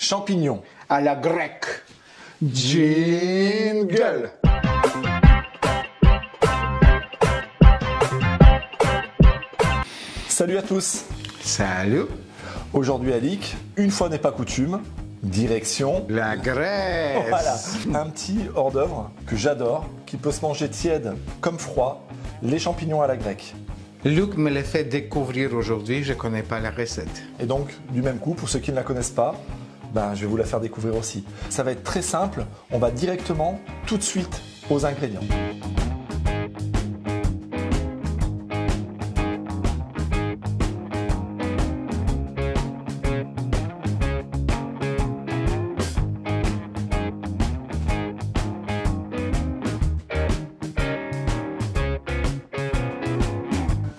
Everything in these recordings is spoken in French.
champignons à la grecque. Jingle. Salut à tous. Salut. Aujourd'hui Alix, une fois n'est pas coutume, direction la Grèce. Voilà, un petit hors d'œuvre que j'adore, qui peut se manger tiède comme froid, les champignons à la grecque. Luc me l'a fait découvrir aujourd'hui, je ne connais pas la recette. Et donc, du même coup, pour ceux qui ne la connaissent pas, je vais vous la faire découvrir aussi. Ça va être très simple, on va directement, tout de suite, aux ingrédients.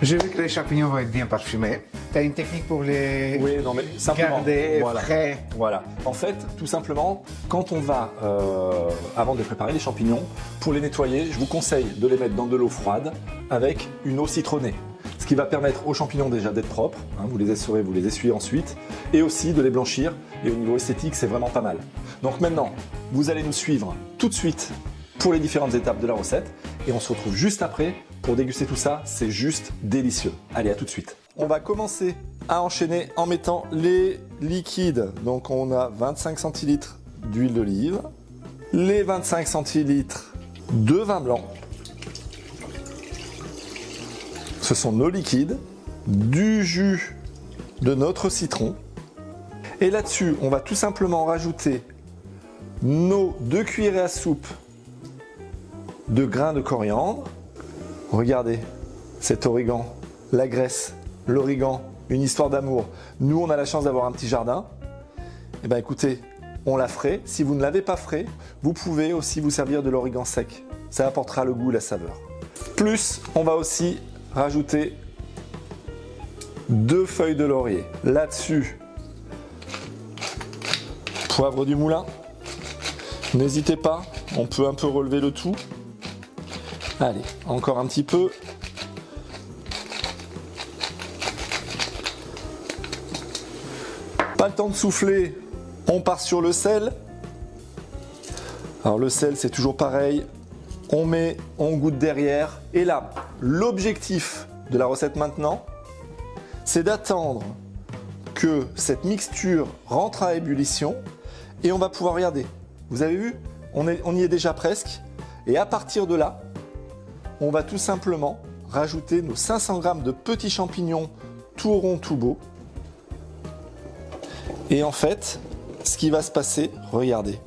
J'ai vu que les champignons vont être bien parfumés. Tu as une technique pour les garder frais? Voilà. En fait, tout simplement, quand on va, avant de préparer les champignons, pour les nettoyer, je vous conseille de les mettre dans de l'eau froide avec une eau citronnée. Ce qui va permettre aux champignons déjà d'être propres, vous les essorez, vous les essuyez ensuite, et aussi de les blanchir. Et au niveau esthétique, c'est vraiment pas mal. Donc maintenant, vous allez nous suivre tout de suite pour les différentes étapes de la recette, et on se retrouve juste après pour déguster tout ça. C'est juste délicieux. Allez, à tout de suite. On va commencer à enchaîner en mettant les liquides. Donc on a 25 centilitres d'huile d'olive, les 25 centilitres de vin blanc. Ce sont nos liquides, du jus de notre citron. Et là-dessus, on va tout simplement rajouter nos 2 cuillerées à soupe de grains de coriandre. Regardez cet origan, la Grèce, l'origan, une histoire d'amour. Nous, on a la chance d'avoir un petit jardin. Eh bien, écoutez, on l'a frais. Si vous ne l'avez pas frais, vous pouvez aussi vous servir de l'origan sec. Ça apportera le goût, la saveur. Plus, on va aussi rajouter 2 feuilles de laurier. Là-dessus, poivre du moulin. N'hésitez pas, on peut un peu relever le tout. Allez, encore un petit peu. Pas le temps de souffler, on part sur le sel. Alors le sel, c'est toujours pareil. On met, on goûte derrière. Et là, l'objectif de la recette maintenant, c'est d'attendre que cette mixture rentre à ébullition et on va pouvoir regarder. Vous avez vu, on y est déjà presque. Et à partir de là, on va tout simplement rajouter nos 500 g de petits champignons tout ronds, tout beaux. Et en fait, ce qui va se passer, regardez,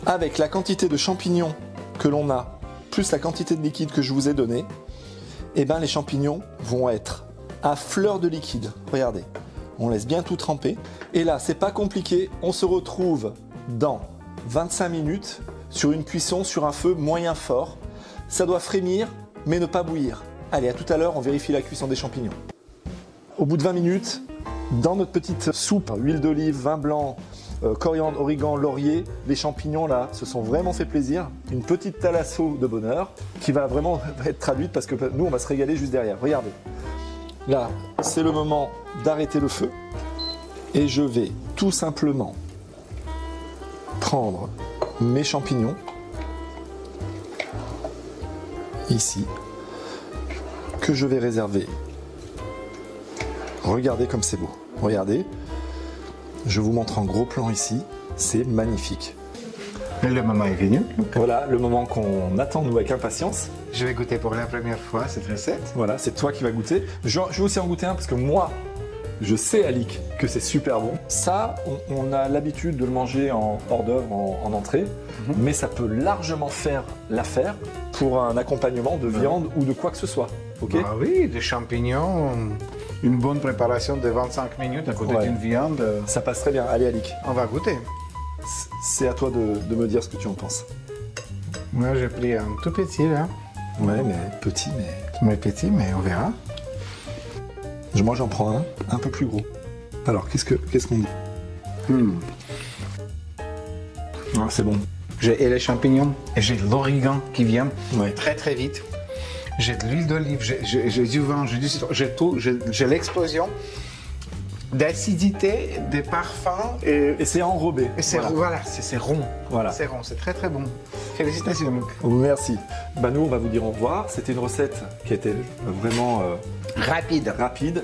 avec la quantité de champignons que l'on a, plus la quantité de liquide que je vous ai donné, eh ben les champignons vont être à fleur de liquide. Regardez, on laisse bien tout tremper. Et là, c'est pas compliqué, on se retrouve dans 25 minutes sur une cuisson sur un feu moyen fort. Ça doit frémir, mais ne pas bouillir. Allez, à tout à l'heure, on vérifie la cuisson des champignons. Au bout de 20 minutes, dans notre petite soupe, huile d'olive, vin blanc, coriandre, origan, laurier, les champignons là se sont vraiment fait plaisir. Une petite thalasso de bonheur qui va vraiment être traduite parce que nous, on va se régaler juste derrière. Regardez. Là, c'est le moment d'arrêter le feu. Et je vais tout simplement prendre mes champignons. Ici, que je vais réserver. Regardez comme c'est beau. Regardez, je vous montre en gros plan ici, c'est magnifique. Le moment est venu. Voilà, le moment qu'on attend nous avec impatience. Je vais goûter pour la première fois cette recette. Voilà, c'est toi qui vas goûter. Je vais aussi en goûter un parce que moi, je sais, Alix, que c'est super bon. Ça, on a l'habitude de le manger en hors d'œuvre, en entrée, mais ça peut largement faire l'affaire pour un accompagnement de viande ou de quoi que ce soit. Ok ? Ah oui, des champignons, une bonne préparation de 25 minutes à côté d'une viande. Ça passe très bien. Allez, Alix. On va goûter. C'est à toi de me dire ce que tu en penses. Moi, j'ai pris un tout petit là. Ouais, mais petit, mais... Mais petit, mais on verra. Moi, j'en prends un peu plus gros. Alors, qu'est-ce qu'on dit? Ah, c'est bon. J'ai les champignons et j'ai l'origan qui vient très très vite. J'ai de l'huile d'olive, j'ai du vin, j'ai du citron, j'ai tout, j'ai l'explosion. d'acidité, de parfum. Et c'est enrobé. Voilà, c'est rond. Voilà. C'est rond, c'est très très bon. Félicitations. Merci. Nous, on va vous dire au revoir. C'était une recette qui était vraiment rapide,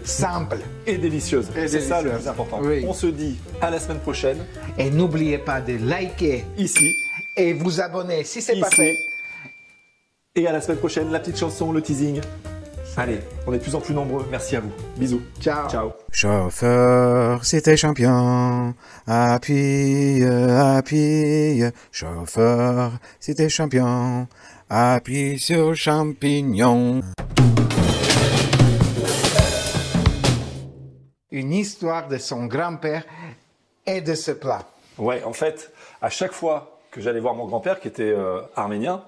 simple et délicieuse. C'est ça le plus important. Oui. On se dit à la semaine prochaine. Et n'oubliez pas de liker ici et vous abonner si c'est pas fait. Et à la semaine prochaine, la petite chanson, le teasing. Allez, on est de plus en plus nombreux. Merci à vous. Bisous. Ciao. Ciao. Chauffeur, c'était champion. Appuie, appuie. Chauffeur, c'était champion. Appuie sur champignon. Une histoire de son grand-père et de ce plat. Ouais, en fait, à chaque fois que j'allais voir mon grand-père, qui était arménien,